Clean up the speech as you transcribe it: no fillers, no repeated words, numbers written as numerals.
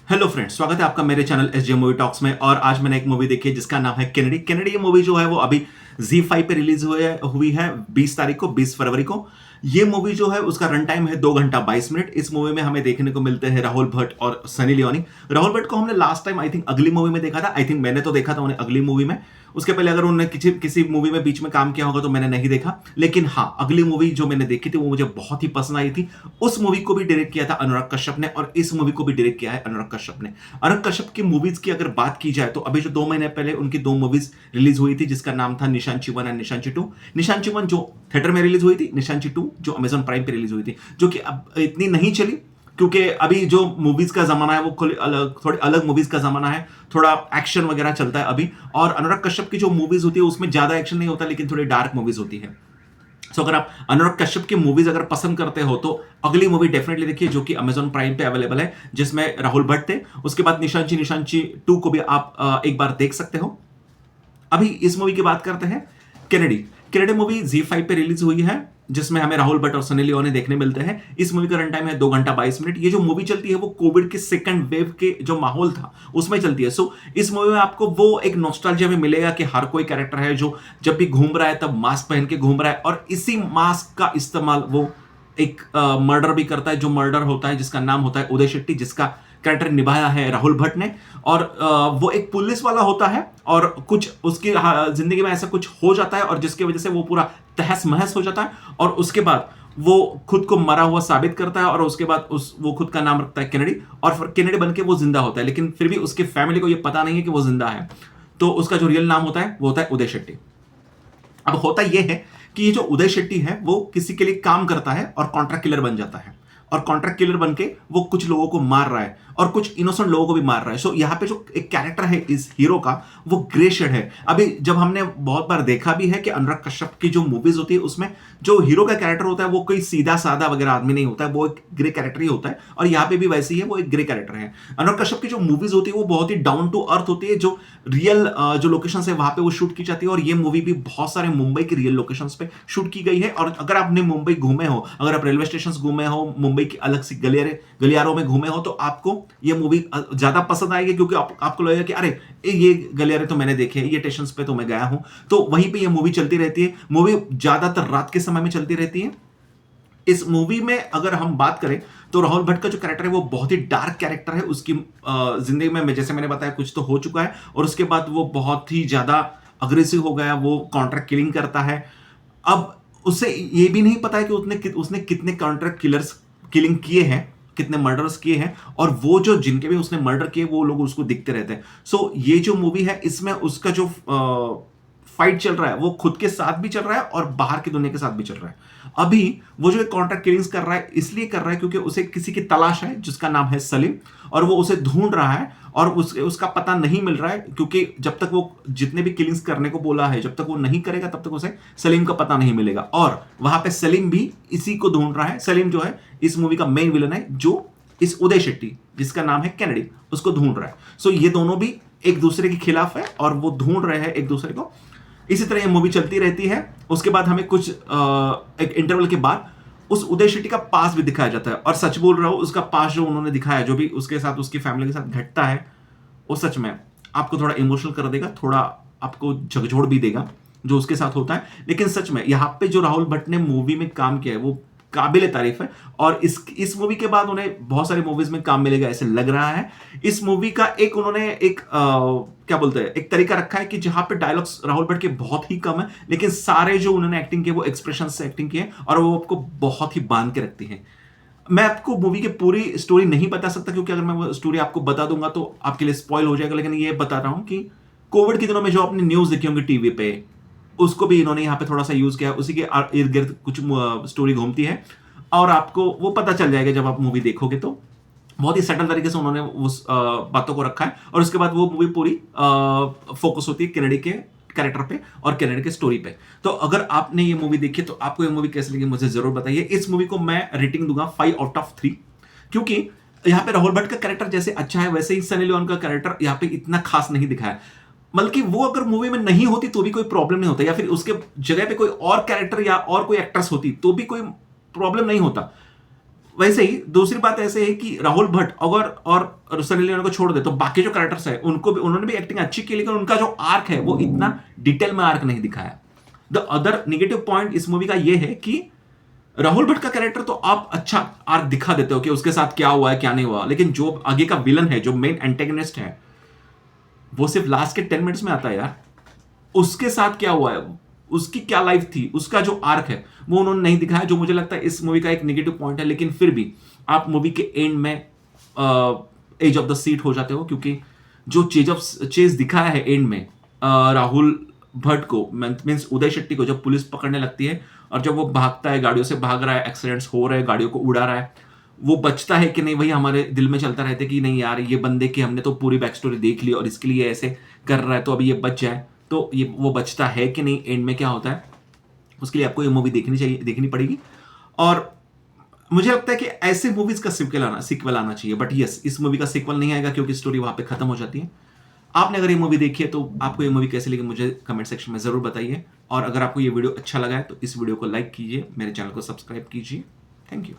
Hello friends, स्वागत है आपका मेरे चैनल एस जे मूवी टॉक्स में। और आज मैंने एक मूवी देखी है जिसका नाम है कैनेडी। कैनेडी ये मूवी जो है वो अभी Z5 पे रिलीज हुई है 20 तारीख को, 20 फरवरी को। ये मूवी जो है उसका रन टाइम है 2 घंटा 22 मिनट। इस मूवी में हमें देखने को मिलते हैं राहुल भट्ट और सनी लियोनी। राहुल भट्ट को हमने लास्ट टाइम आई थिंक अगली मूवी में देखा था। आई थिंक मैंने तो देखा था उन्हें अगली मूवी में। उसके पहले अगर उन्होंने किसी किसी मूवी में बीच में काम किया होगा तो मैंने नहीं देखा। लेकिन हाँ, अगली मूवी जो मैंने देखी थी वो मुझे बहुत ही पसंद आई थी। उस मूवी को भी डायरेक्ट किया था अनुराग कश्यप ने और इस मूवी को भी डायरेक्ट किया है अनुराग कश्यप ने। अनुराग कश्यप की मूवीज की अगर बात की जाए तो अभी जो 2 महीने पहले उनकी 2 मूवीज रिलीज हुई थी जिसका नाम था निशांची 1 एंड निशांची 2। निशांची 1 जो थिएटर में रिलीज हुई थी, निशांची 2 जो अमेजॉन प्राइम पे रिलीज हुई थी, जो कि अब इतनी नहीं चली क्योंकि अभी जो मूवीज का जमाना है वो थोड़ी अलग मूवीज का जमाना है। थोड़ा एक्शन वगैरह चलता है अभी। और अनुराग कश्यप की जो मूवीज होती है उसमें ज्यादा एक्शन नहीं होता लेकिन थोड़ी डार्क मूवीज होती है। सो अगर आप अनुराग कश्यप की मूवीज अगर पसंद करते हो तो अगली मूवी डेफिनेटली देखिए जो कि अमेजॉन प्राइम पे अवेलेबल है, जिसमें राहुल भट्ट थे। उसके बाद निशांची निशांची 2 को भी आप एक बार देख सकते हो। अभी इस मूवी की बात करते हैं, कैनेडी। कैनेडी मूवी Z5 पे रिलीज हुई है जिसमें हमें राहुल भट्ट और सनी लियोनी देखने मिलते हैं। इस मूवी का रन टाइम है 2 घंटा 22 मिनट। ये जो मूवी चलती है वो कोविड के सेकंड वेव के जो माहौल था उसमें चलती है। सो इस मूवी में आपको वो एक नॉस्टैल्जिया में मिलेगा कि हर कोई कैरेक्टर है जो जब भी घूम रहा है तब मास्क पहन के घूम रहा है और इसी मास्क का इस्तेमाल वो एक मर्डर भी करता है। जो मर्डर होता है जिसका नाम होता है उदय शेट्टी, जिसका कैरेक्टर निभाया है राहुल भट्ट ने। और वो एक पुलिस वाला होता है और कुछ उसकी जिंदगी में ऐसा कुछ हो जाता है और जिसकी वजह से वो पूरा तहस महस हो जाता है और उसके बाद वो खुद को मरा हुआ साबित करता है और उसके बाद वो खुद का नाम रखता है कैनेडी और फिर कैनेडी बन के वो जिंदा होता है। लेकिन फिर भी उसके फैमिली को ये पता नहीं है कि वो जिंदा है। तो उसका जो रियल नाम होता है वो होता है उदय शेट्टी। अब होता यह है कि ये जो उदय शेट्टी है वो किसी के लिए काम करता है और कॉन्ट्रैक्ट किलर बन जाता है और कॉन्ट्रैक्ट किलर बन के वो कुछ लोगों को मार रहा है और कुछ इनोसेंट लोगों को भी मार रहा है। सो यहाँ पे जो एक कैरेक्टर है इस हीरो का वो ग्रे शेड है। अभी जब हमने बहुत बार देखा भी है कि अनुराग कश्यप की जो मूवीज होती है उसमें जो हीरो का कैरेक्टर होता है वो कोई सीधा साधा वगैरह आदमी नहीं होता है, वो एक ग्रे कैरेक्टर ही होता है और यहाँ पे भी वैसे ही है, वो एक ग्रे कैरेक्टर है। अनुराग कश्यप की जो मूवीज होती है वो बहुत ही डाउन टू अर्थ होती है। जो रियल जो लोकेशन है वहां पे वो शूट की जाती है और ये मूवी भी बहुत सारे मुंबई के रियल लोकेशन पे शूट की गई है। और अगर आपने मुंबई घूमे हो, अगर आप रेलवे स्टेशन घूमे हो, मुंबई की अलग सी गलियारों में घूमे हो तो आपको ये मूवी ज्यादा पसंद आएगी क्योंकि आपको लगेगा कि अरे ये गलियारे तो मैंने देखे हैं, ये स्टेशन पे तो मैं गया हूं। तो वहीं पे ये मूवी चलती रहती है। मूवी ज्यादातर रात के समय में चलती रहती है। इस मूवी में अगर हम बात करें तो राहुल भट्ट का जो कैरेक्टर है वो बहुत ही डार्क कैरेक्टर है। उसकी जिंदगी में जैसे मैंने बताया कुछ तो हो चुका है और उसके बाद वो बहुत ही ज्यादा अग्रेसिव हो गया, वो कॉन्ट्रैक्ट किलिंग करता है। अब उसे ये भी नहीं पता है कि उसने कितने कॉन्ट्रैक्ट किलर्स किलिंग किए हैं, कितने मर्डर्स किए हैं और वो जो जिनके भी उसने मर्डर किए वो लोग उसको दिखते रहते हैं। सो ये जो मूवी है इसमें उसका जो फाइट चल रहा है वो खुद के साथ भी चल रहा है और बाहर की दुनिया के साथ भी चल रहा है। अभी वो जो कॉन्ट्रैक्ट किलिंग्स कर रहा है इसलिए कर रहा है क्योंकि उसे किसी की तलाश है जिसका नाम है सलीम और वो उसे ढूंढ रहा है और उसका पता नहीं मिल रहा है क्योंकि जब तक वो जितने भी किलिंग्स करने को बोला है जब तक वो नहीं करेगा तब तक उसे सलीम का पता नहीं मिलेगा। और वहां पे सलीम भी इसी को ढूंढ रहा है। सलीम जो है इस मूवी का मेन विलन है जो इस उदय शेट्टी जिसका नाम है कैनेडी उसको ढूंढ रहा है। सो ये दोनों भी एक दूसरे के खिलाफ है और वो ढूंढ रहे हैं एक दूसरे को। इसी तरह ये मूवी चलती रहती है। उसके बाद हमें कुछ एक इंटरवल के बाद उस उदय शेट्टी का पास भी दिखाया जाता है और सच बोल रहा हूं उसका पास जो उन्होंने दिखाया जो भी उसके साथ उसकी फैमिली के साथ घटता है वो सच में आपको थोड़ा इमोशनल कर देगा, थोड़ा आपको झकझोर भी देगा जो उसके साथ होता है। लेकिन सच में यहाँ पे जो राहुल भट्ट ने मूवी में काम किया है वो काबिल तारीफ है और इस मूवी के बाद उन्हें बहुत सारी मूवीज में काम मिलेगा ऐसे लग रहा है। इस मूवी का एक उन्होंने एक क्या बोलते हैं एक तरीका रखा है कि जहां पे डायलॉग्स राहुल भट्ट के बहुत ही कम है लेकिन सारे जो उन्होंने एक्टिंग किए वो एक्सप्रेशन से एक्टिंग किए और वो आपको बहुत ही बांध के रखती है। मैं आपको मूवी की पूरी स्टोरी नहीं बता सकता क्योंकि अगर मैं वो स्टोरी आपको बता दूंगा तो आपके लिए स्पॉइल हो जाएगा। लेकिन ये बता रहा हूं कि कोविड के दिनों में जो आपने न्यूज देखी होंगी टीवी पे उसको भी इन्होंने यहाँ पे थोड़ा सा यूज किया, उसी के इर्द गिर्द कुछ स्टोरी घूमती है और आपको वो पता चल जाएगा जब आप मूवी देखोगे। तो बहुत ही सटल तरीके से उन्होंने उस बातों को रखा है और उसके बाद वो मूवी पूरी फोकस होती है कैनेडी के कैरेक्टर पे और कैनेडी के स्टोरी पे। तो अगर आपने ये मूवी देखी तो आपको ये मूवी कैसी लगी मुझे जरूर बताइए। इस मूवी को मैं रेटिंग दूंगा 5/3 क्योंकि यहाँ पे राहुल भट्ट का कैरेक्टर जैसे अच्छा है वैसे ही सनी लियोन का कैरेक्टर यहाँ पे इतना खास नहीं दिखाया। बल्कि वो अगर मूवी में नहीं होती तो भी कोई प्रॉब्लम नहीं होता या फिर उसके जगह पे कोई और कैरेक्टर या और कोई एक्ट्रेस होती तो भी कोई प्रॉब्लम नहीं होता। वैसे ही दूसरी बात ऐसे है कि राहुल भट्ट अगर और सनी लियोनी को छोड़ दे तो बाकी जो कैरेक्टर्स है उनको भी, उन्होंने भी एक्टिंग अच्छी की, लेकिन उनका जो आर्क है वो इतना डिटेल में आर्क नहीं दिखाया। द अदर नेगेटिव पॉइंट इस मूवी का ये है कि राहुल भट्ट का कैरेक्टर तो आप अच्छा आर्क दिखा देते हो कि उसके साथ क्या हुआ है क्या नहीं हुआ, लेकिन जो आगे का विलन है, जो मेन एंटेगनिस्ट है, वो सिर्फ लास्ट के 10 मिनट्स में आता है यार। उसके साथ क्या हुआ है, उसकी क्या लाइफ थी, उसका जो आर्क है वो उन्होंने नहीं दिखाया, जो मुझे लगता है इस मूवी का एक नेगेटिव पॉइंट है। लेकिन फिर भी आप मूवी के एंड में एज ऑफ द सीट हो जाते हो, क्योंकि जो चेज दिखाया है एंड में राहुल भट्ट को, मीन्स उदय शेट्टी को, जब पुलिस पकड़ने लगती है और जब वो भागता है, गाड़ियों से भाग रहा है, एक्सीडेंट्स हो रहे हैं, गाड़ियों को उड़ा रहा है, वो बचता है कि नहीं, वही हमारे दिल में चलता रहता है कि नहीं यार, ये बंदे की हमने तो पूरी बैक स्टोरी देख ली और इसके लिए ऐसे कर रहा है, तो अभी ये बच जाए, तो ये वो बचता है कि नहीं, एंड में क्या होता है, उसके लिए आपको ये मूवी देखनी पड़ेगी। और मुझे लगता है कि ऐसे मूवीज का सीक्वल आना चाहिए, बट यस, इस मूवी का सीक्वल नहीं आएगा क्योंकि स्टोरी वहां पे खत्म हो जाती है। आपने अगर ये मूवी देखी है तो आपको ये मूवी कैसी लगी मुझे कमेंट सेक्शन में जरूर बताइए, और अगर आपको ये वीडियो अच्छा लगा है तो इस वीडियो को लाइक कीजिए, मेरे चैनल को सब्सक्राइब कीजिए। Thank you.